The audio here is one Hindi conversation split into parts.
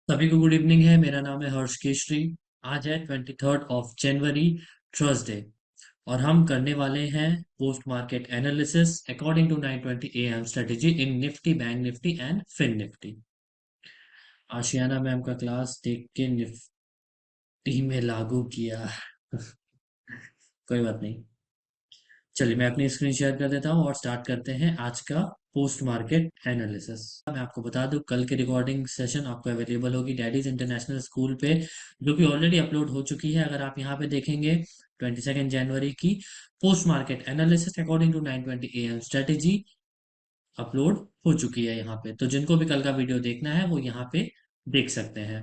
सभी को गुड इवनिंग है। मेरा नाम है हर्ष केशरी। आज है 23rd of January, थर्सडे। और हम करने वाले हैं post market analysis according to 9:20 AM strategy in Nifty, bank Nifty and fin Nifty. Ashiana ma'am का क्लास देख के निफ्टी में लागू किया। कोई बात नहीं। चलिए मैं अपनी स्क्रीन शेयर कर देता हूँ और स्टार्ट करते हैं आज का पोस्ट मार्केट एनालिसिस। मैं आपको बता दूं, कल की रिकॉर्डिंग सेशन आपको अवेलेबल होगी डैडीज इंटरनेशनल स्कूल पे, जो कि ऑलरेडी अपलोड हो चुकी है। अगर आप यहाँ पे देखेंगे 22 जनवरी की post market analysis according to 9:20 AM strategy upload हो चुकी है यहाँ पे। तो जिनको भी कल का वीडियो देखना है वो यहाँ पे देख सकते हैं।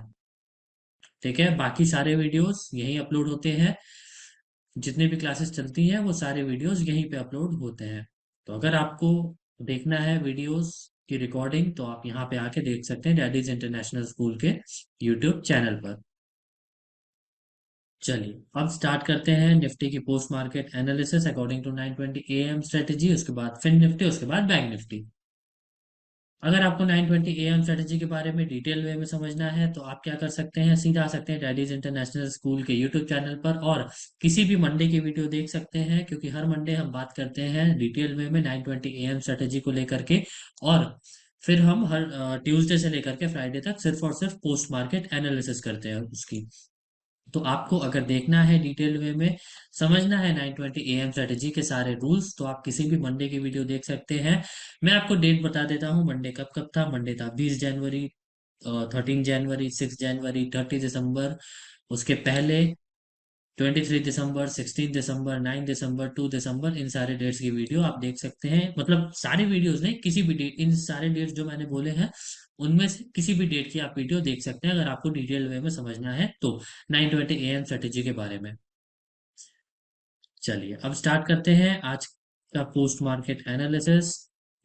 ठीक है, बाकी सारे वीडियोस यहीं अपलोड होते हैं। जितने भी क्लासेस चलती हैं वो सारे वीडियोस यहीं पे अपलोड होते हैं। तो अगर आपको देखना है वीडियोस की रिकॉर्डिंग तो आप यहाँ पे आके देख सकते हैं डैडीज इंटरनेशनल स्कूल के यूट्यूब चैनल पर। चलिए अब स्टार्ट करते हैं निफ्टी की post market analysis according to 9:20 AM strategy, उसके बाद फिन निफ्टी, उसके बाद बैंक निफ्टी। अगर आपको 9:20 AM स्ट्रेटेजी के बारे में डिटेल वे में समझना है तो आप क्या कर सकते हैं, सीधा आ सकते हैं डैडीज इंटरनेशनल स्कूल के यूट्यूब चैनल पर और किसी भी मंडे की वीडियो देख सकते हैं, क्योंकि हर मंडे हम बात करते हैं डिटेल वे में 9:20 AM स्ट्रेटेजी को लेकर के। और फिर हम हर ट्यूसडे से लेकर के फ्राइडे तक सिर्फ और सिर्फ पोस्ट मार्केट एनालिसिस करते हैं उसकी। तो आपको अगर देखना है डिटेल वे में, समझना है 9:20 AM स्ट्रेटेजी के सारे रूल्स, तो आप किसी भी मंडे की वीडियो देख सकते हैं। मैं आपको डेट बता देता हूँ, मंडे कब कब था। मंडे था 20 जनवरी, 13 जनवरी, 6 जनवरी, 30 दिसंबर। उसके पहले 23 दिसंबर, 16 दिसंबर, 9 दिसंबर, 2 दिसंबर। इन सारे डेट्स की वीडियो आप देख सकते हैं। मतलब सारी वीडियोस नहीं, किसी भी डेट, इन सारे डेट्स जो मैंने बोले हैं उनमें से किसी भी डेट की आप वीडियो देख सकते हैं, अगर आपको डिटेल वे में समझना है तो 9:20 AM स्ट्रेटेजी के बारे में। चलिए अब स्टार्ट करते हैं आज का पोस्ट मार्केट एनालिसिस।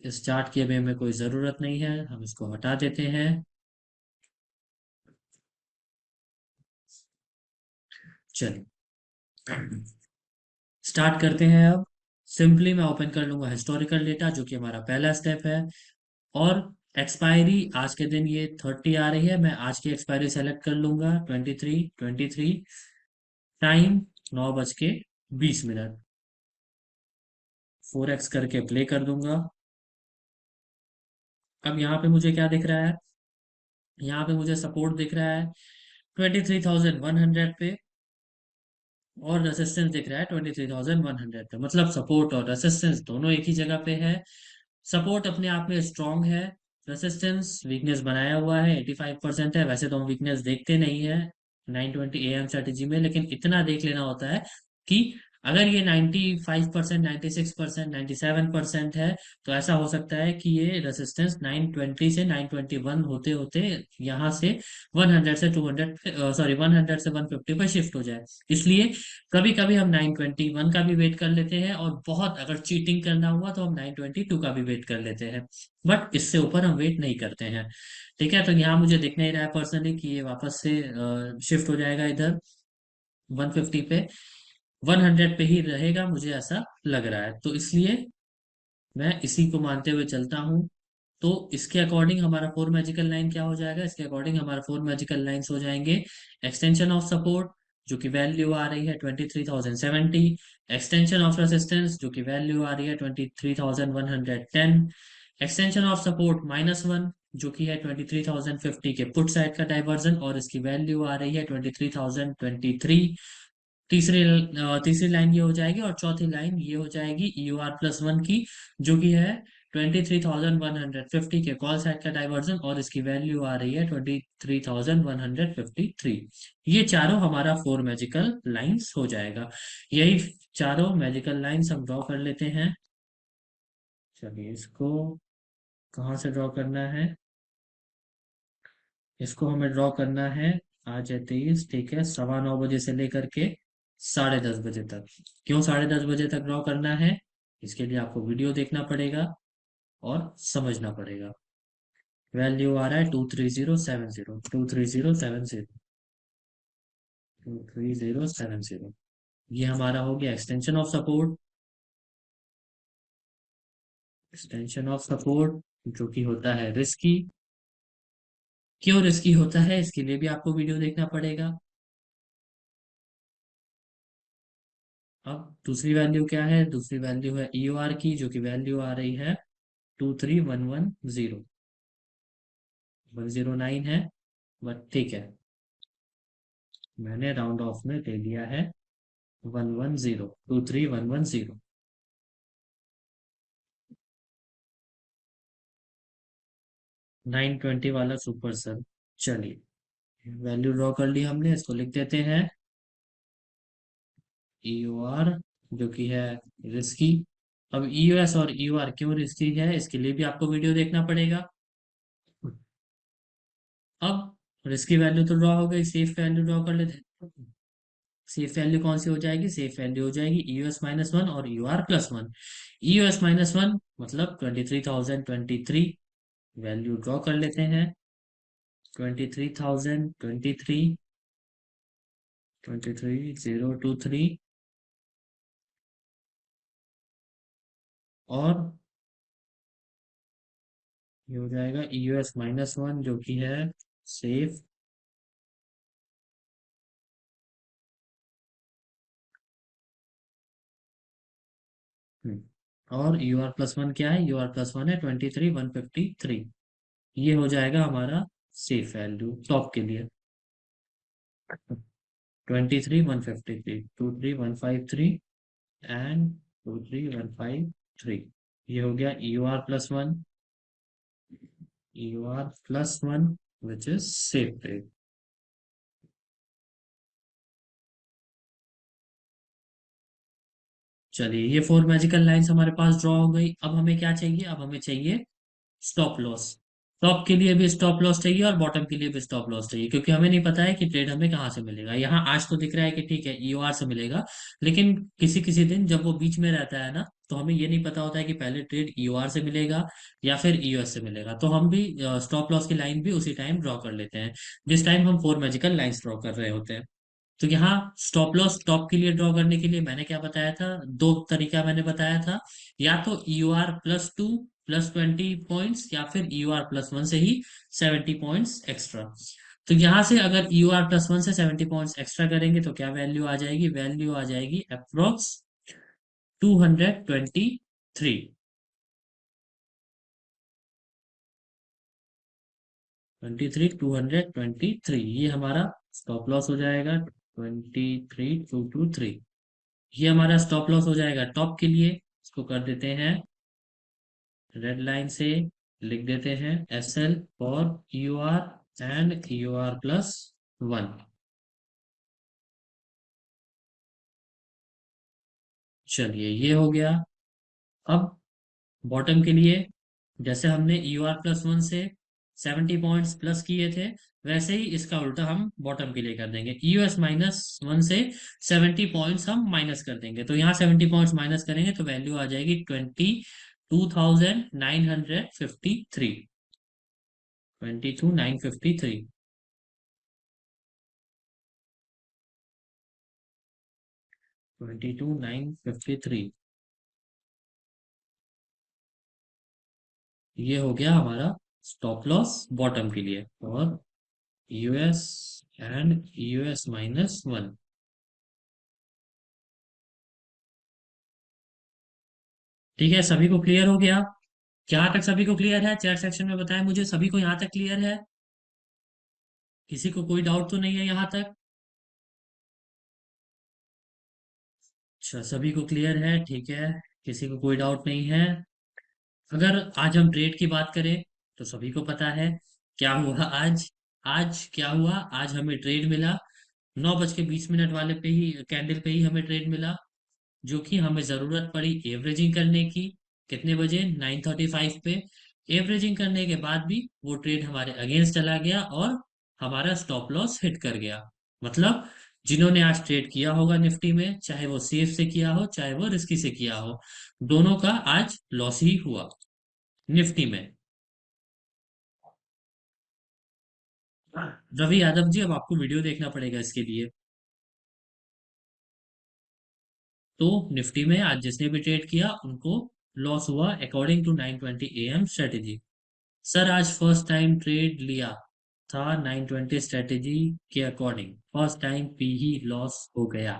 इस चार्ट की अभी हमें कोई ज़रूरत नहीं है, हम इसको हटा देते हैं। चलिए स्टार्ट करते हैं अब। सिंपली मैं ओपन कर लूंगा हिस्टोरिकल डेटा, जो कि हमारा पहला स्टेप है। और एक्सपायरी आज के दिन ये 30 आ रही है, मैं आज की एक्सपायरी सेलेक्ट कर लूंगा 23, टाइम 9:20। 4x करके प्ले कर दूंगा। अब यहाँ पे मुझे क्या दिख रहा है, यहाँ पे मुझे सपोर्ट दिख रहा है 23,100 पे, और रेसिस्टेंस दिख रहा है 23,100 पे। मतलब सपोर्ट और रेसिस्टेंस दोनों एक ही जगह पे है। सपोर्ट अपने आप में स्ट्रांग है, रेसिस्टेंस वीकनेस बनाया हुआ है, 85% है। वैसे तो हम वीकनेस देखते नहीं है 9:20 AM स्ट्रेटेजी में, लेकिन इतना देख लेना होता है कि अगर ये 95%, 96%, 97% है, तो ऐसा हो सकता है कि ये रेसिस्टेंस 920 से 921 होते होते यहाँ से 100 से 200, सॉरी 100 से 150 पर शिफ्ट हो जाए। इसलिए कभी कभी हम 921 का भी वेट कर लेते हैं, और बहुत अगर चीटिंग करना हुआ तो हम 922 का भी वेट कर लेते हैं। बट इससे ऊपर हम वेट नहीं करते हैं। ठीक है, तो यहाँ मुझे दिख नहीं रहा है पर्सनली कि ये वापस से शिफ्ट हो जाएगा इधर 150 पे। 100 पे ही रहेगा, मुझे ऐसा लग रहा है। तो इसलिए मैं इसी को मानते हुए चलता हूँ। तो इसके अकॉर्डिंग हमारा फोर मैजिकल लाइन क्या हो जाएगा, इसके अकॉर्डिंग हमारा फोर मैजिकल लाइंस हो जाएंगे। एक्सटेंशन ऑफ सपोर्ट, जो कि वैल्यू आ रही है 23,070। एक्सटेंशन ऑफ रेसिस्टेंस, जो कि वैल्यू आ रही है 23,110। एक्सटेंशन ऑफ सपोर्ट -1, जो कि है 23,050 के पुट साइड का डाइवर्जन, और इसकी वैल्यू आ रही है 23,023। तीसरी लाइन ये हो जाएगी, और चौथी लाइन ये हो जाएगी EUR+1 की, जो कि है 23,150 के कॉल साइड का डाइवर्जन, और इसकी वैल्यू आ रही है 23,153। ये चारों हमारा फोर मैजिकल लाइंस हो जाएगा। यही चारों मैजिकल लाइंस हम ड्रॉ कर लेते हैं। चलिए इसको कहाँ से ड्रॉ करना है, इसको हमें ड्रॉ करना है आज है 23, ठीक है, 9:15 बजे से लेकर के 10:30 बजे तक। क्यों 10:30 बजे तक ड्रॉ करना है, इसके लिए आपको वीडियो देखना पड़ेगा और समझना पड़ेगा। वैल्यू आ रहा है 23070, 23070, 23070। ये हमारा हो गया extension of support. Extension of support जो कि होता है रिस्की। क्यों रिस्की होता है, इसके लिए भी आपको वीडियो देखना पड़ेगा। अब दूसरी वैल्यू क्या है, दूसरी वैल्यू है EOR की, जो कि वैल्यू आ रही है 23110, 109 है, बट ठीक है, मैंने राउंड ऑफ में ले लिया है 110, 23110। 920 वाला सुपर सर। चलिए, वैल्यू ड्रॉ कर ली हमने, इसको लिख देते हैं EOR, जो कि है रिस्की। अब EOS और EOR क्यों रिस्की है, इसके लिए भी आपको वीडियो देखना पड़ेगा। अब रिस्की वैल्यू तो ड्रॉ हो गई, सेफ वैल्यू ड्रॉ कर लेते हैं। सेफ वैल्यू कौन सी हो जाएगी, सेफ वैल्यू हो जाएगी EOS-1 और EOR+1। EOS-1 मतलब 23,023, वैल्यू ड्रॉ कर लेते हैं। 23,023, 23023, और ये हो जाएगा EOS-1, जो कि है सेफ। और EOR+1 क्या है, EOR+1 है 23,153, ये हो जाएगा हमारा सेफ वैल्यू टॉप के लिए। 23,153, 23,153 एंड 23,153, ये हो गया EOR+1, EOR+1 which is safe trade. चलिए, ये फोर मैजिकल लाइंस हमारे पास ड्रॉ हो गई। अब हमें क्या चाहिए, अब हमें चाहिए स्टॉप लॉस। टॉप के लिए भी स्टॉप लॉस चाहिए और बॉटम के लिए भी स्टॉप लॉस चाहिए, क्योंकि हमें नहीं पता है कि ट्रेड हमें कहाँ से मिलेगा। यहाँ आज तो दिख रहा है कि ठीक है EOR से मिलेगा, लेकिन किसी किसी दिन जब वो बीच में रहता है ना, तो हमें ये नहीं पता होता है कि पहले ट्रेड EOR से मिलेगा या फिर EOS से मिलेगा। तो हम भी स्टॉप लॉस की लाइन भी उसी टाइम ड्रॉ कर लेते हैं, जिस टाइम हम फोर मैजिकल लाइंस ड्रॉ कर रहे होते हैं। तो यहाँ स्टॉप लॉस टॉप के लिए ड्रॉ करने के लिए मैंने क्या बताया था, दो तरीका मैंने बताया था। या तो EOR+2 +20 पॉइंट्स, या फिर EOR+1 से ही 70 पॉइंट्स एक्स्ट्रा। तो यहाँ से अगर EOR+1 से 70 पॉइंट्स एक्स्ट्रा करेंगे तो क्या वैल्यू आ जाएगी, वैल्यू आ जाएगी अप्रोक्स 223। 23223, ये हमारा स्टॉप लॉस हो जाएगा। 23223, ये हमारा स्टॉप लॉस हो जाएगा टॉप के लिए। इसको कर देते हैं रेड लाइन से, लिख देते हैं SL for EOR and EOR+1। चलिए, ये हो गया। अब बॉटम के लिए, जैसे हमने EOR+1 से 70 पॉइंट्स प्लस किए थे, वैसे ही इसका उल्टा हम बॉटम के लिए कर देंगे। EOS-1 से 70 पॉइंट्स हम माइनस कर देंगे, तो यहाँ 70 पॉइंट्स माइनस करेंगे तो वैल्यू आ जाएगी 22,953। 22,953, 22,953, ये हो गया हमारा स्टॉप लॉस बॉटम के लिए। और यूएस एंड EOS-1। ठीक है, सभी को क्लियर हो गया? क्या तक सभी को क्लियर है, चैट सेक्शन में बताएं मुझे, सभी को यहाँ तक क्लियर है? किसी को कोई डाउट तो नहीं है यहाँ तक? अच्छा, सभी को क्लियर है, ठीक है, किसी को कोई डाउट नहीं है। अगर आज हम ट्रेड की बात करें, तो सभी को पता है क्या हुआ आज। आज क्या हुआ, आज हमें ट्रेड मिला 9:20 वाले पे ही, कैंडल पे ही हमें ट्रेड मिला, जो कि हमें जरूरत पड़ी एवरेजिंग करने की। कितने बजे, 9:35 पे। एवरेजिंग करने के बाद भी वो ट्रेड हमारे अगेंस्ट चला गया और हमारा स्टॉप लॉस हिट कर गया। मतलब जिन्होंने आज ट्रेड किया होगा निफ्टी में, चाहे वो सेफ से किया हो चाहे वो रिस्की से किया हो, दोनों का आज लॉस ही हुआ निफ्टी में। रवि यादव जी, अब आपको वीडियो देखना पड़ेगा इसके लिए। तो निफ्टी में आज जिसने भी ट्रेड किया उनको लॉस हुआ according to 9:20 AM strategy. Sir आज फर्स्ट टाइम ट्रेड लिया, था 920 स्ट्रेटेजी के अकॉर्डिंग फर्स्ट टाइम पी ही लॉस हो गया।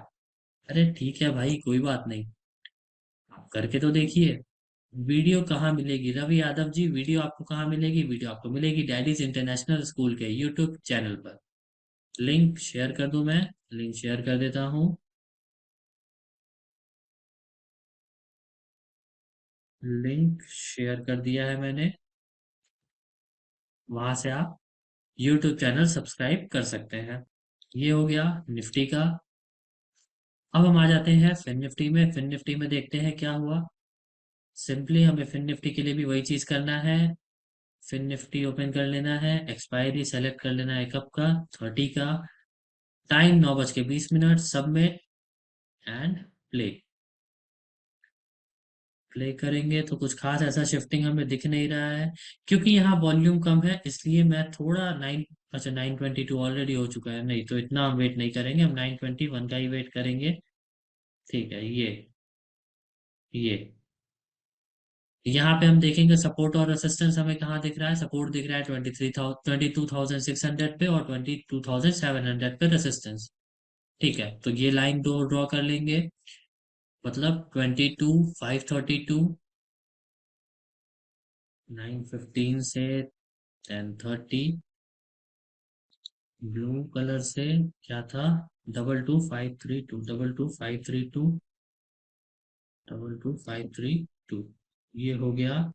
अरे ठीक है भाई, कोई बात नहीं, आप करके तो देखिए। वीडियो कहाँ मिलेगी रवि यादव जी? वीडियो आपको कहाँ मिलेगी? वीडियो आपको मिलेगी डैडीज इंटरनेशनल स्कूल के यूट्यूब चैनल पर। लिंक शेयर कर दूं मैं? लिंक शेयर कर देता हूँ। लिंक शेयर कर दिया है मैंने। वहां से आप यूट्यूब चैनल सब्सक्राइब कर सकते हैं। ये हो गया निफ्टी का। अब हम आ जाते हैं फिन निफ्टी में। फिन निफ्टी में देखते हैं क्या हुआ। सिंपली हमें फिन निफ्टी के लिए भी वही चीज करना है। फिन निफ्टी ओपन कर लेना है, एक्सपायरी सेलेक्ट कर लेना है कब का, 30 का। Time 9:20, submit and play. Play करेंगे तो कुछ खास ऐसा शिफ्टिंग हमें दिख नहीं रहा है, क्योंकि यहाँ वॉल्यूम कम है, इसलिए मैं थोड़ा नाइन, अच्छा 922 ऑलरेडी हो चुका है, नहीं तो इतना हम वेट नहीं करेंगे, हम 921 का ही वेट करेंगे। ठीक है, ये यहाँ पे हम देखेंगे सपोर्ट और रेसिस्टेंस हमें कहाँ दिख रहा है। सपोर्ट दिख रहा है 22,600 पे और 22,700 पे रेसिस्टेंस। ठीक है, तो ये लाइन दो ड्रॉ कर लेंगे, मतलब 22,532, 9:15 से 10:30। ब्लू कलर से क्या था? 22,532, 22,532, 22,532। ये हो गया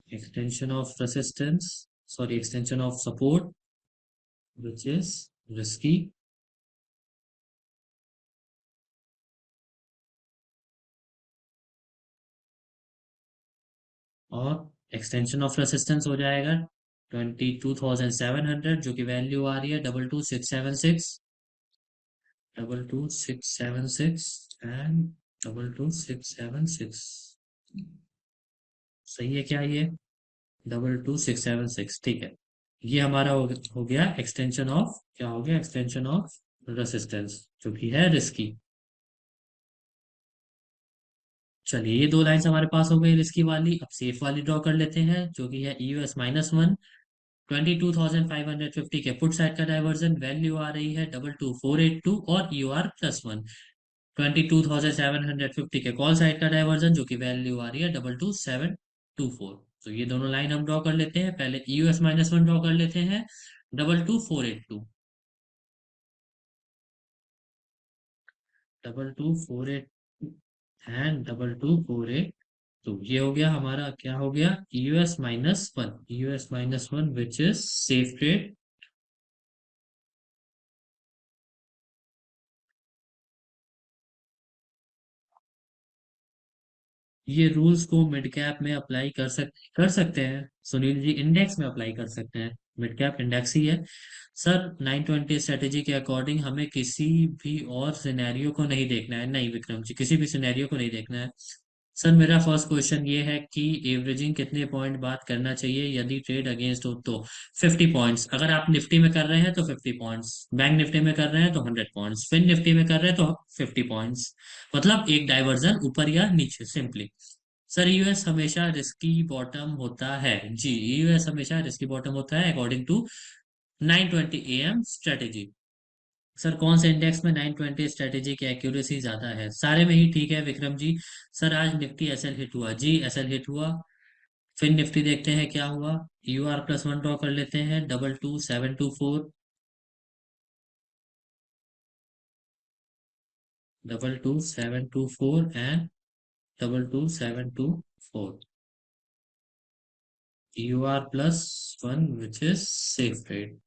extension of resistance, sorry extension of support which is risky. और एक्सटेंशन ऑफ रेसिस्टेंस हो जाएगा 22,700, जो कि वैल्यू आ रही है 22,676, 22,676 एंड 22,676। सही है क्या ये? 22,676, ठीक है। ये हमारा हो गया एक्सटेंशन ऑफ, क्या हो गया? एक्सटेंशन ऑफ रेसिस्टेंस, जो कि है रिस्की। चलिए, ये दो लाइंस हमारे पास हो गई रिस्की वाली। अब सेफ वाली ड्रॉ कर लेते हैं, जो कि है EUS-1, 22,550 के पुट साइड का डाइवर्जन, वैल्यू आ रही है 22,482, और EUR+1, 22,750 के कॉल साइड का डाइवर्जन, जो कि वैल्यू आ रही है 22,724। तो ये दोनों लाइन हम ड्रॉ कर लेते हैं। पहले EUS-1 ड्रॉ कर लेते हैं, 22,482, 22,482 एंड 22,482। तो ये हो गया हमारा, क्या हो गया? EUS-1, EUS-1 which is safe trade. ये रूल्स को मिड कैप में अप्लाई कर सकते हैं सुनील जी, इंडेक्स में अप्लाई कर सकते हैं। मिड कैप इंडेक्स ही है। सर 920 स्ट्रेटेजी के अकॉर्डिंग हमें किसी भी और सिनेरियो को नहीं देखना है। नहीं विक्रम जी, किसी भी सिनेरियो को नहीं देखना है। सर मेरा फर्स्ट क्वेश्चन ये है कि एवरेजिंग कितने पॉइंट बात करना चाहिए यदि ट्रेड अगेंस्ट हो तो? 50 पॉइंट्स। अगर आप निफ्टी में कर रहे हैं तो 50 पॉइंट्स, बैंक निफ्टी में कर रहे हैं तो 100 पॉइंट्स, फिन निफ्टी में कर रहे हैं तो 50 पॉइंट्स। मतलब एक डाइवर्जन ऊपर या नीचे, सिंपली। सर यूएस हमेशा रिस्की बॉटम होता है जी, यूएस हमेशा रिस्की बॉटम होता है according to 920 AM strategy. Sir कौन से इंडेक्स में 920 स्ट्रेटेजी की एक्यूरेसी ज्यादा है? सारे में ही ठीक है विक्रम जी। सर आज निफ्टी एसएल हिट हुआ जी, एसएल हिट हुआ। फिर निफ्टी देखते हैं क्या हुआ। EUR+1 ड्रॉ कर लेते हैं, 22,724, 22,724 and 22,724। EUR+1 which is safe rate.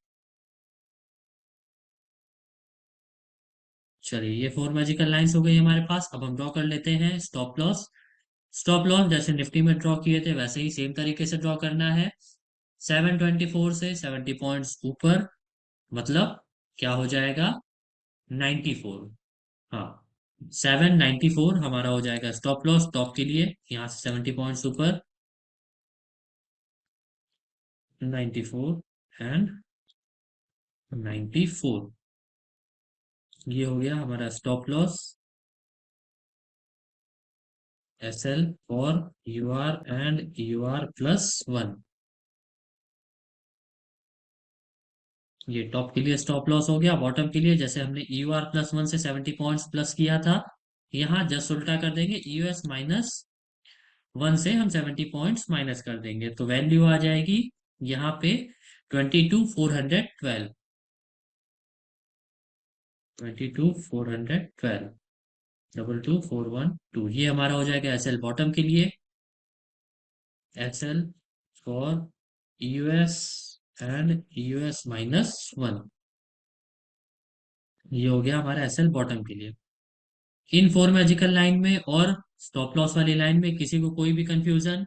चलिए, ये फोर मैजिकल लाइंस हो गई हमारे पास। अब हम ड्रॉ कर लेते हैं स्टॉप लॉस। स्टॉप लॉस जैसे निफ्टी में ड्रॉ किए थे वैसे ही सेम तरीके से ड्रॉ करना है। 724 से 70 पॉइंट्स ऊपर, मतलब क्या हो जाएगा? 94। हाँ, 794 हमारा हो जाएगा स्टॉप लॉस टॉप के लिए, यहाँ से 70 पॉइंट्स ऊपर, 94 एंड 94। ये हो गया हमारा स्टॉप लॉस SL और UR एंड UR+1। ये टॉप के लिए स्टॉप लॉस हो गया। बॉटम के लिए जैसे हमने EUR+1 से 70 पॉइंट्स प्लस किया था, यहाँ जस्ट उल्टा कर देंगे, EOS-1 से हम 70 पॉइंट्स माइनस कर देंगे, तो वैल्यू आ जाएगी यहाँ पे 22,412। 22,412, 22,412, ये हमारा हो जाएगा SL बॉटम के लिए। SL for EOS and EOS-1, ये हो गया हमारा SL बॉटम के लिए। इन फोर मैजिकल लाइन में और स्टॉप लॉस वाली लाइन में किसी को कोई भी confusion?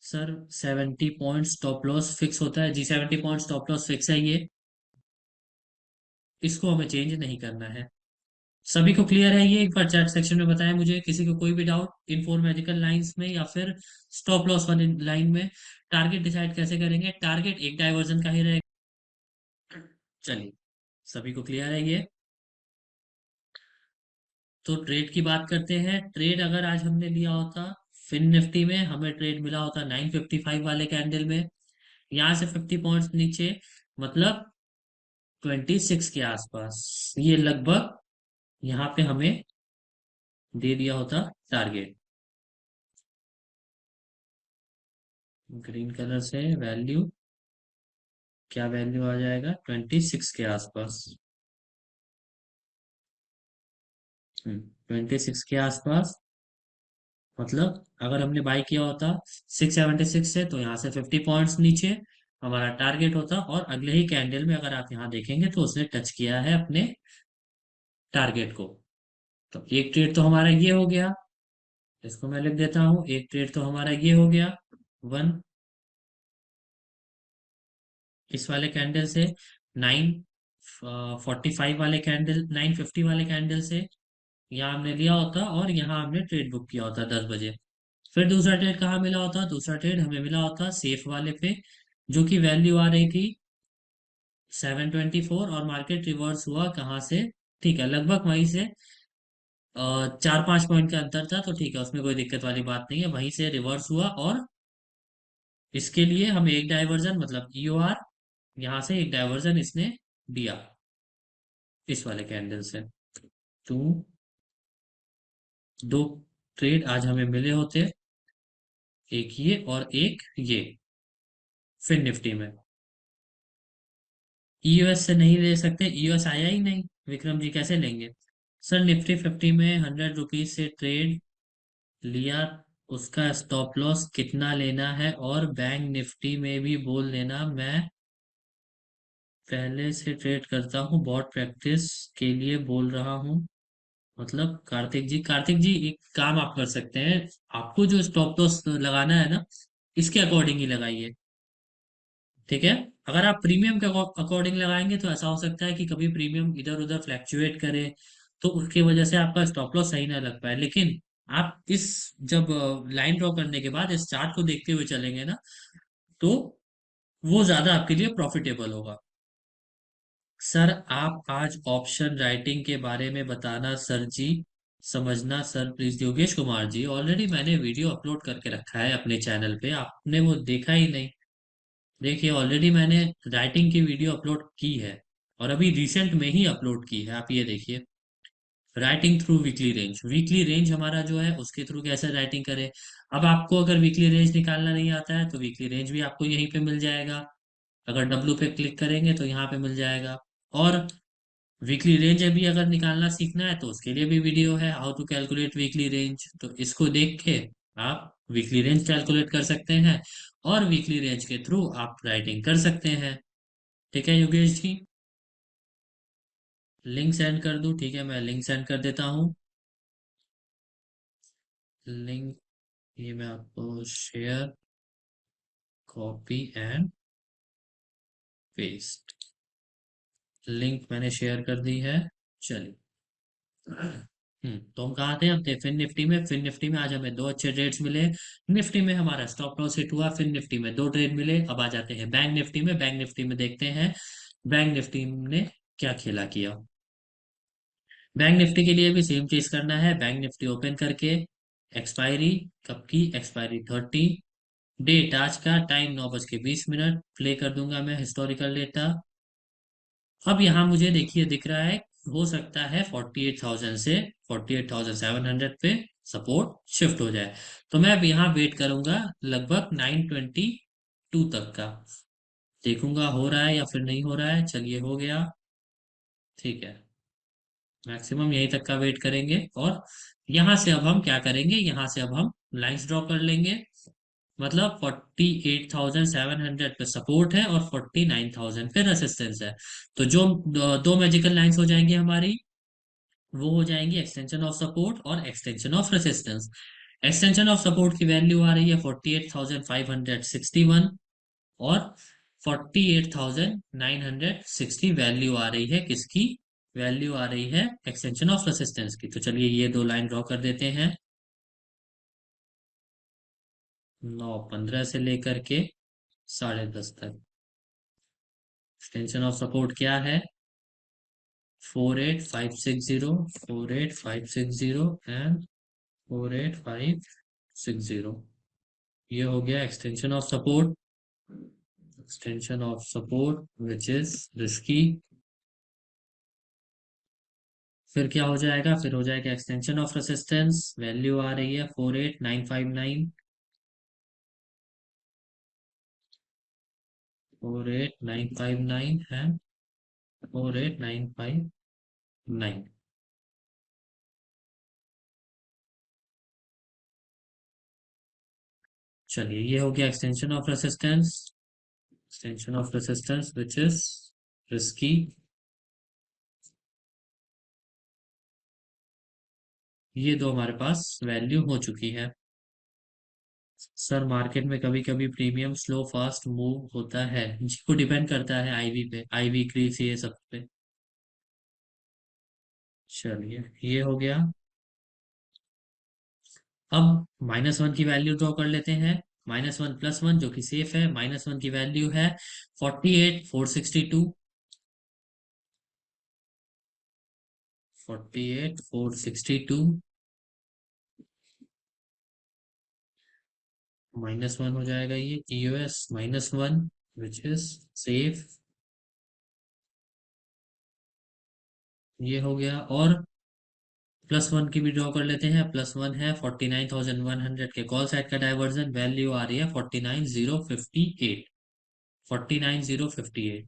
Sir 70 point stop loss fix होता है जी, 70 पॉइंट स्टॉप लॉस फिक्स है ये, इसको हमें चेंज नहीं करना है। सभी को क्लियर है ये? एक बार चैट सेक्शन में बताएं मुझे, किसी को कोई भी doubt in four magical lines में या फिर स्टॉप लॉस वाली लाइन में। टारगेट डिसाइड कैसे करेंगे? टारगेट एक डाइवर्जन का ही रहेगा। चलिए, सभी को क्लियर है ये? तो ट्रेड की बात करते हैं। ट्रेड अगर आज हमने लिया होता फिन निफ्टी में, हमें ट्रेड मिला होता 955 वाले कैंडल में, यहाँ से 50 पॉइंट्स नीचे, मतलब 26 के आसपास, ये लगभग यहाँ पे हमें दे दिया होता टारगेट। ग्रीन कलर से वैल्यू, क्या वैल्यू आ जाएगा? 26 के आसपास। 26 के आसपास, मतलब अगर हमने बाई किया होता 676 से, तो यहाँ से 50 पॉइंट्स नीचे हमारा टारगेट होता, और अगले ही कैंडल में अगर आप यहाँ देखेंगे तो उसने टच किया है अपने टारगेट को। तो एक ट्रेड तो हमारा ये हो गया, इसको मैं लिख देता हूँ, एक ट्रेड तो हमारा ये हो गया वन, इस वाले कैंडल से 945 वाले कैंडल, 950 वाले कैंडल से यहाँ हमने लिया होता, और यहाँ हमने ट्रेड बुक किया होता 10 बजे। फिर दूसरा ट्रेड कहाँ मिला होता? दूसरा ट्रेड हमें मिला होता सेफ वाले पे, जो कि वैल्यू आ रही थी 724, और मार्केट रिवर्स हुआ कहाँ से? ठीक है, लगभग वहीं से 4-5 पॉइंट का अंतर था, तो ठीक है, उसमें कोई दिक्कत वाली बात नहीं है, वहीं से रिवर्स हुआ। और इसके लिए हमें एक डाइवर्जन, मतलब EOR, यहाँ से एक डाइवर्जन इसने दिया इस वाले कैंडल से। तो दो ट्रेड आज हमें मिले होते, एक ये और एक ये, फिर निफ्टी में। EOS से नहीं ले सकते, EOS आया ही नहीं, विक्रम जी कैसे लेंगे? सर निफ्टी 50 में 100 रुपीज से ट्रेड लिया, उसका स्टॉप लॉस कितना लेना है? और बैंक निफ्टी में भी बोल देना, मैं पहले से ट्रेड करता हूँ, बहुत प्रैक्टिस के लिए बोल रहा हूँ। मतलब कार्तिक जी एक काम आप कर सकते हैं, आपको जो स्टॉप लॉस लगाना है ना, इसके अकॉर्डिंग ही लगाइए, ठीक है? अगर आप प्रीमियम के अकॉर्डिंग लगाएंगे तो ऐसा हो सकता है कि कभी प्रीमियम इधर उधर फ्लैक्चुएट करे, तो उसकी वजह से आपका स्टॉप लॉस सही ना लग पाए। लेकिन आप इस, जब लाइन ड्रॉ करने के बाद इस चार्ट को देखते हुए चलेंगे ना, तो वो ज्यादा आपके लिए प्रॉफिटेबल होगा। सर आप आज ऑप्शन राइटिंग के बारे में बताना सर जी, समझना sir please. Yogesh Kumar ji, already मैंने वीडियो अपलोड करके रखा है अपने चैनल पे, आपने वो देखा ही नहीं। देखिए, ऑलरेडी मैंने राइटिंग की वीडियो अपलोड की है, और अभी रिसेंट में ही अपलोड की है, आप ये देखिए। Writing through weekly range, weekly range हमारा जो है उसके थ्रू कैसे राइटिंग करें। अब आपको अगर वीकली रेंज निकालना नहीं आता है, तो वीकली रेंज भी आपको यहीं पे मिल जाएगा, अगर डब्लू पे क्लिक करेंगे तो यहाँ पे मिल जाएगा। और वीकली रेंज अभी अगर निकालना सीखना है, तो उसके लिए भी वीडियो है, how to calculate weekly range, तो इसको देख के आप वीकली रेंज कैलकुलेट कर सकते हैं, और वीकली रेंज के थ्रू आप राइटिंग कर सकते हैं। ठीक है योगेश जी, लिंक सेंड कर दूं? ठीक है, मैं लिंक सेंड कर देता हूँ। लिंक, ये मैं आपको share, copy and paste, link मैंने शेयर कर दी है। चलिए, तो हम कहाँ थे? हम थे फिन निफ्टी में। फिन निफ्टी में आज हमें दो अच्छे ट्रेड्स मिले। निफ्टी में हमारा स्टॉप लॉस हिट हुआ, फिन निफ्टी में दो ट्रेड मिले। अब आ जाते हैं बैंक निफ्टी में। बैंक निफ्टी में देखते हैं बैंक निफ्टी ने क्या खेला किया। बैंक निफ्टी के लिए भी सेम चीज करना है। बैंक निफ्टी ओपन करके, एक्सपायरी कब की? एक्सपायरी 30, डेट आज का, टाइम 9:20, प्ले कर दूंगा मैं हिस्टोरिकल डेटा। अब यहाँ मुझे देखिए दिख रहा है, हो सकता है 48,000 से 48,700 पे सपोर्ट शिफ्ट हो जाए। तो मैं अब यहाँ वेट करूंगा लगभग 922 तक का, देखूंगा हो रहा है या फिर नहीं हो रहा है। चलिए हो गया, ठीक है। मैक्सिमम यहीं तक का वेट करेंगे, और यहाँ से अब हम क्या करेंगे, यहाँ से अब हम लाइंस ड्रॉ कर लेंगे। मतलब 48,700 पे सपोर्ट है और 49,000 पे रेसिस्टेंस है। तो जो दो मैजिकल लाइंस हो जाएंगी हमारी, वो हो जाएंगी एक्सटेंशन ऑफ सपोर्ट और extension of resistance. Extension of support की वैल्यू आ रही है 48,561, और 48,960 वैल्यू आ रही है किसकी, वैल्यू आ रही है एक्सटेंशन ऑफ रेसिस्टेंस की। तो चलिए ये दो लाइन ड्रॉ कर देते हैं। 9:15 से लेकर के 10:30 तक एक्सटेंशन ऑफ सपोर्ट क्या है, 48560, 48560 एंड 48560। ये हो गया extension of support, extension of support which is risky। फिर क्या हो जाएगा, फिर हो जाएगा एक्सटेंशन ऑफ रेसिस्टेंस, वैल्यू आ रही है 48959, 48959 है, 48959। चलिए ये हो गया extension of resistance, extension of resistance which is risky. ये दो हमारे पास वैल्यू हो चुकी है। सर मार्केट में कभी कभी प्रीमियम स्लो फास्ट मूव होता है, जिसको डिपेंड करता है आईवी पे, आईवी क्रीज ये सब पे। चलिए ये हो गया। अब -1 की वैल्यू ड्रॉ कर लेते हैं। -1 + 1 जो कि सेफ है, -1 की वैल्यू है 48,462, 48,462। -1 हो जाएगा ये ईओएस -1 विच इज सेफ। ये हो गया, और +1 की भी ड्रॉ कर लेते हैं। +1 है 49,100 के कॉल साइड का डाइवर्जन, वैल्यू आ रही है 49,058, 49,058,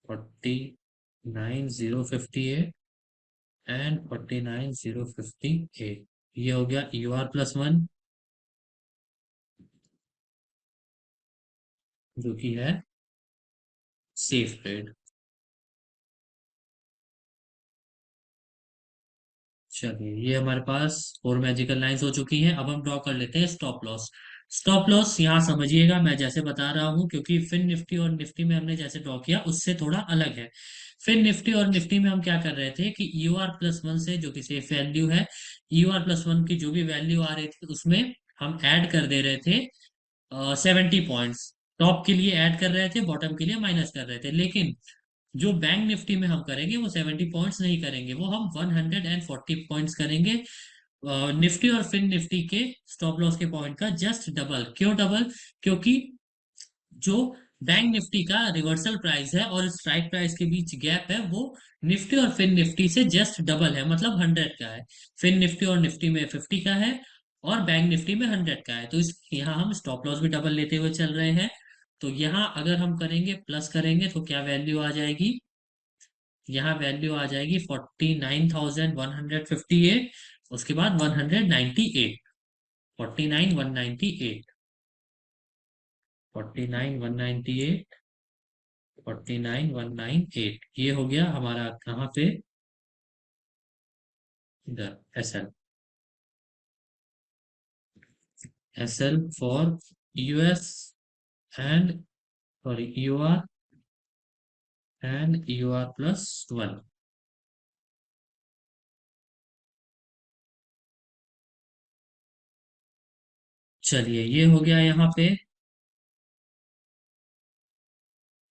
49,058 एंड 49,058। ये हो गया EUR+1 जो कि है सेफ ट्रेड। चलिए ये हमारे पास 4 मैजिकल लाइंस हो चुकी हैं। अब हम ड्रॉ कर लेते हैं स्टॉप लॉस। स्टॉप लॉस यहाँ समझिएगा, मैं जैसे बता रहा हूँ, क्योंकि फिन निफ्टी और निफ्टी में हमने जैसे ड्रॉ किया उससे थोड़ा अलग है। फिन निफ्टी और निफ्टी में हम क्या कर रहे थे कि EUR+1 से, जो कि सेफ वैल्यू है, EUR+1 की जो भी वैल्यू आ रही थी उसमें हम ऐड कर दे रहे थे 70 पॉइंट्स। टॉप के लिए ऐड कर रहे थे, बॉटम के लिए माइनस कर रहे थे। लेकिन जो बैंक निफ्टी में हम करेंगे वो 70 पॉइंट्स नहीं करेंगे, वो हम 140 पॉइंट्स करेंगे। निफ्टी और फिन निफ्टी के स्टॉप लॉस के पॉइंट का जस्ट डबल। क्यों डबल? क्योंकि जो बैंक निफ्टी का रिवर्सल प्राइस है और स्ट्राइक प्राइस के बीच गैप है, वो निफ्टी और फिन निफ्टी से जस्ट डबल है, मतलब 100 का है। फिन निफ्टी और निफ्टी में 50 का है, और बैंक निफ्टी में 100 का है। तो इस यहाँ हम स्टॉप लॉस भी डबल लेते हुए चल रहे हैं। तो यहाँ अगर हम करेंगे, प्लस करेंगे, तो क्या वैल्यू आ जाएगी, यहाँ वैल्यू आ जाएगी 49,158, उसके बाद 198, 49,198, 49,198, 49,198। ये हो गया हमारा कहाँ पे, इधर S L for US end, sorry UR end EUR+1। चलिए ये हो गया यहाँ पे।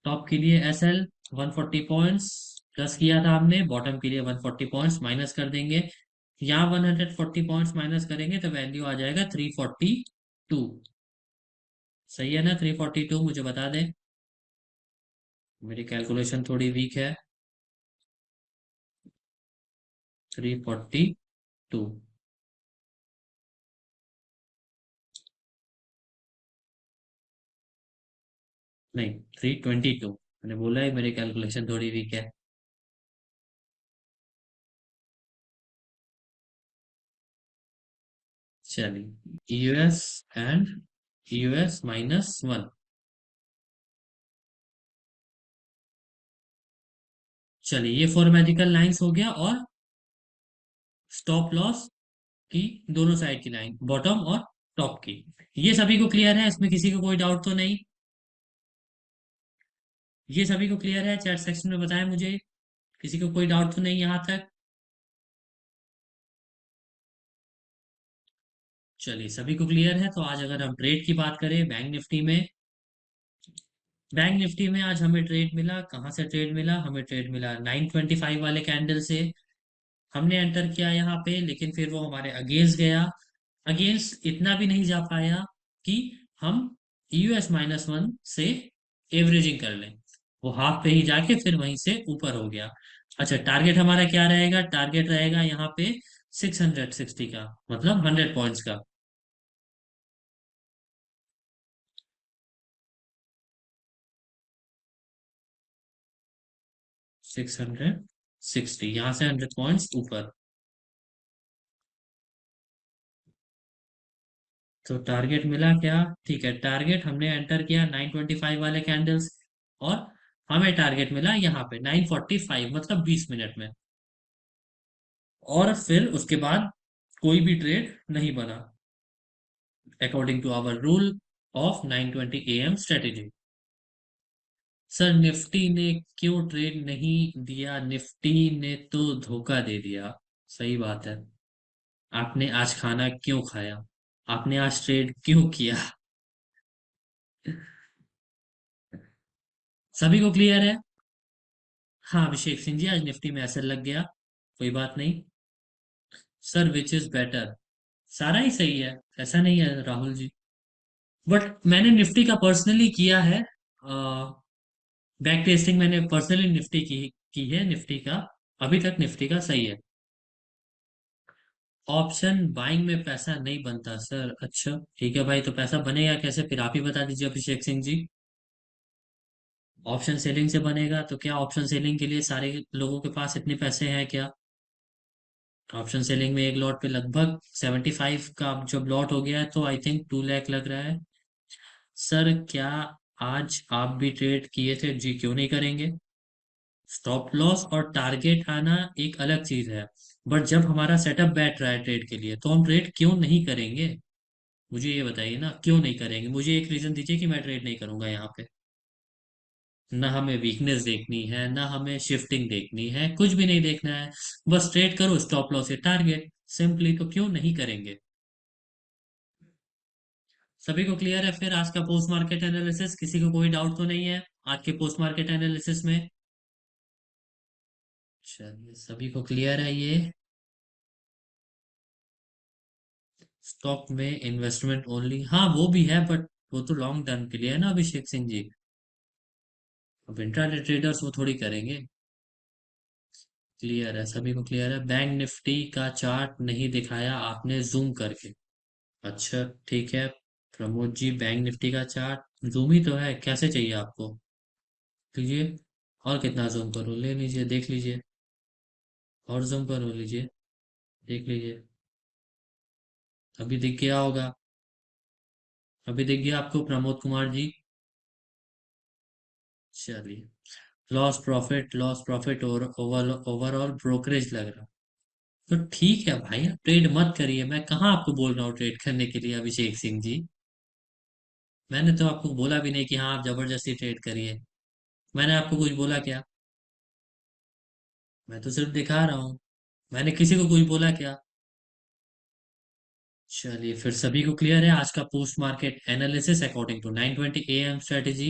टॉप के लिए SL 140 पॉइंट्स प्लस किया था हमने, बॉटम के लिए 140 पॉइंट्स माइनस कर देंगे। यहाँ 140 पॉइंट्स माइनस करेंगे तो वैल्यू आ जाएगा 340। टू सही है ना? 342 मुझे बता दें। मेरी कैलकुलेशन थोड़ी वीक है। 342। नहीं, 322 मैंने बोला है, मेरी कैलकुलेशन थोड़ी वीक है। चलिए, यूएस एंड यूएस -1। चलिए, ये फोर मैजिकल लाइंस हो गया, और स्टॉप लॉस की दोनों साइड की लाइन, बॉटम और टॉप की। ये सभी को क्लियर है? इसमें किसी को कोई डाउट तो नहीं? ये सभी को क्लियर है? चैट सेक्शन में बताएं मुझे, किसी को कोई डाउट तो नहीं यहाँ तक? चलिए, सभी को क्लियर है, तो आज अगर हम ट्रेड की बात करें बैंक निफ्टी में, बैंक निफ्टी में आज हमें ट्रेड मिला। कहाँ से ट्रेड मिला? हमें ट्रेड मिला 925 वाले कैंडल से। हमने एंटर किया यहाँ पे, लेकिन फिर वो हमारे अगेंस्ट गया। अगेंस्ट इतना भी नहीं जा पाया कि हम US-1 से एवरेजिंग कर लें। वो हाफ पे ही जाके फिर वहीं से ऊपर हो गया। अच्छा, टारगेट हमारा क्या रहेगा? टारगेट रहेगा यहाँ पे 660 का, मतलब 100 पॉइंट्स का। 660, यहाँ से 100 पॉइंट्स ऊपर। तो टारगेट मिला क्या? ठीक है, टारगेट हमने एंटर किया 925 वाले कैंडल्स, और हमें टारगेट मिला यहाँ पे 945, मतलब 20 मिनट में। और फिर उसके बाद कोई भी ट्रेड नहीं बना, according to our rule of 9:20 AM strategy. Sir, Nifty ने क्यों ट्रेड नहीं दिया? निफ्टी ने तो धोखा दे दिया। सही बात है। आपने आज खाना क्यों खाया? आपने आज ट्रेड क्यों किया? सभी को क्लियर है? हाँ, अभिषेक सिंह जी, आज निफ्टी में ऐसे लग गया, कोई बात नहीं। Sir, which is better? सारा ही सही है, ऐसा नहीं है राहुल जी। बट मैंने निफ्टी का पर्सनली किया है, बैक टेस्टिंग मैंने पर्सनली निफ्टी की है निफ्टी का। अभी तक निफ्टी का सही है। ऑप्शन बाइंग में पैसा नहीं बनता सर? अच्छा, ठीक है भाई, तो पैसा बनेगा कैसे? फिर आप ही बता दीजिए अभिषेक सिंह जी। ऑप्शन सेलिंग से बनेगा? तो क्या ऑप्शन सेलिंग के लिए सारे लोगों के पास इतने पैसे हैं क्या? ऑप्शन सेलिंग में एक लॉट पे लगभग 75 का जब लॉट हो गया है, तो आई थिंक 2 लाख लग रहा है। सर, क्या आज आप भी ट्रेड किए थे? जी, क्यों नहीं करेंगे? स्टॉप लॉस और टारगेट आना एक अलग चीज है, बट जब हमारा सेटअप बैठ रहा है ट्रेड के लिए, तो हम ट्रेड क्यों नहीं करेंगे? मुझे ये बताइए ना, क्यों नहीं करेंगे? मुझे एक रीजन दीजिए कि मैं ट्रेड नहीं करूंगा यहाँ पे। ना हमें वीकनेस देखनी है, ना हमें शिफ्टिंग देखनी है, कुछ भी नहीं देखना है। बस ट्रेड करो, स्टॉप लॉस या टारगेट, सिंपली। तो क्यों नहीं करेंगे? सभी को क्लियर है? फिर आज का पोस्ट मार्केट एनालिसिस, किसी को कोई डाउट तो नहीं है आज के पोस्ट मार्केट एनालिसिस में? चलिए, सभी को क्लियर है ये। स्टॉक में इन्वेस्टमेंट ओनली, हाँ वो भी है, बट वो तो लॉन्ग टर्म के लिए है ना अभिषेक सिंह जी। अब इंट्राडे ट्रेडर्स वो थोड़ी करेंगे। क्लियर है? सभी को क्लियर है? बैंक निफ्टी का चार्ट नहीं दिखाया आपने जूम करके? अच्छा, ठीक है। प्रमोद जी, बैंक निफ्टी का चार्ट जूम ही तो है, कैसे चाहिए आपको? लीजिए। और कितना जूम करूँ? ले लीजिए, देख लीजिए। और जूम करो, लीजिए, देख लीजिए। अभी दिख गया होगा। अभी दिख गया आपको प्रमोद कुमार जी? चलिए। लॉस प्रॉफिट और ओवरऑल ब्रोकरेज लग रहा। तो ठीक है भाई, आप ट्रेड मत करिए। मैं कहाँ आपको बोल रहा हूँ ट्रेड करने के लिए अभिषेक सिंह जी। मैंने तो आपको बोला भी नहीं कि हाँ आप जबरदस्ती ट्रेड करिए। मैंने आपको कुछ बोला क्या? मैं तो सिर्फ दिखा रहा हूँ। मैंने किसी को कुछ बोला क्या? चलिए, फिर सभी को क्लियर है आज का post market analysis according to 9:20 AM strategy.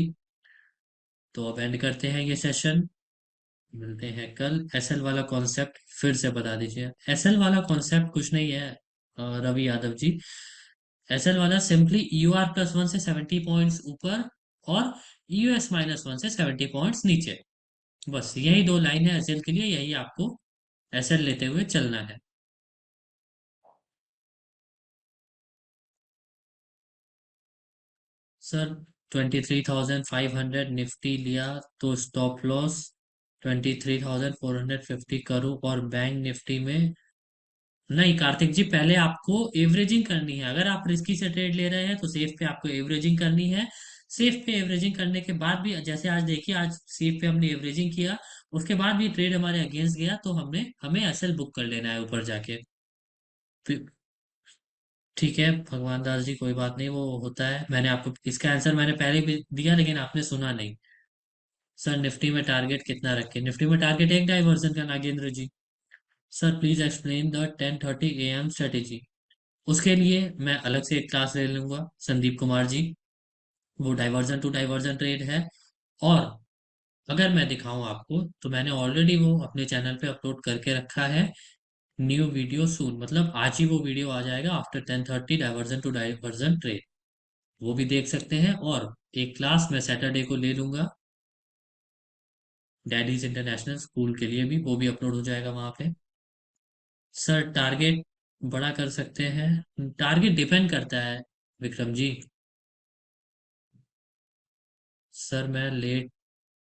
तो अब एंड करते हैं ये सेशन। मिलते हैं कल। एसएल वाला कॉन्सेप्ट फिर से बता दीजिए। एसएल वाला कॉन्सेप्ट कुछ नहीं है, रवि यादव जी। एसएल वाला सिंपली ईयूआर प्लस वन से 70 पॉइंट्स ऊपर और ईयूएस माइनस वन से 70 पॉइंट्स नीचे। बस यही दो लाइन है एसएल के लिए, यही आपको एसएल लेते हुए चलना है। सर 23,500 निफ्टी लिया तो स्टॉप लॉस 23,450 करूं, और बैंक निफ्टी में नहीं कार्तिक जी, पहले आपको एवरेजिंग करनी है। अगर आप रिस्की से ट्रेड ले रहे हैं तो सेफ पे आपको एवरेजिंग करनी है। सेफ पे एवरेजिंग करने के बाद भी, जैसे आज देखिए, आज सेफ पे हमने एवरेजिंग किया, उसके बाद भी ट्रेड हमारे अगेंस्ट गया, तो हमने हमें एसएल बुक कर लेना है ऊपर जाके। फिर ठीक है भगवान दास जी, कोई बात नहीं, वो होता है। मैंने आपको इसका आंसर मैंने पहले भी दिया, लेकिन आपने सुना नहीं। सर निफ्टी में टारगेट कितना रखें? निफ्टी में टारगेट एक डाइवर्जन का, Nagendra ji. Sir please explain the 10:30 AM strategy. उसके लिए मैं अलग से एक क्लास ले लूंगा, संदीप कुमार जी। वो डाइवर्जन टू डाइवर्जन ट्रेड है। और अगर मैं दिखाऊं आपको, तो मैंने ऑलरेडी वो अपने चैनल पे अपलोड करके रखा है। न्यू वीडियो सून, मतलब आज ही वो वीडियो आ जाएगा, after 10:30 diversion to diversion trade. वो भी देख सकते हैं। और एक क्लास मैं सैटरडे को ले लूंगा, डैडीज इंटरनेशनल स्कूल के लिए भी, वो भी अपलोड हो जाएगा वहां पे। सर टारगेट बड़ा कर सकते हैं, टारगेट डिपेंड करता है विक्रम जी। सर मैं लेट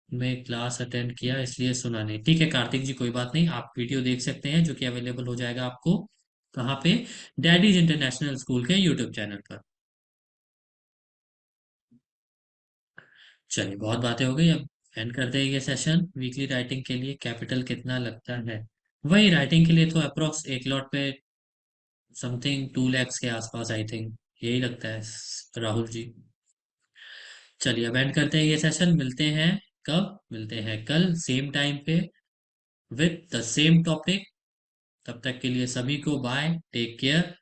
में क्लास अटेंड किया इसलिए सुना नहीं। ठीक है कार्तिक जी, कोई बात नहीं, आप वीडियो देख सकते हैं जो कि अवेलेबल हो जाएगा आपको कहाँ पे? डैडीज इंटरनेशनल स्कूल के यूट्यूब चैनल पर। चलिए बहुत बातें हो गई, अब एंड करते हैं ये सेशन। वीकली राइटिंग के लिए कैपिटल कितना लगता है? वही राइटिंग के लिए तो अप्रोक्स एक लॉट पे समथिंग 2 lakhs के आसपास, आई थिंक यही लगता है राहुल जी। चलिए अब एंड करते हैं ये सेशन। मिलते हैं कब? मिलते हैं कल सेम टाइम पे विथ द सेम टॉपिक। तब तक के लिए सभी को बाय, टेक केयर।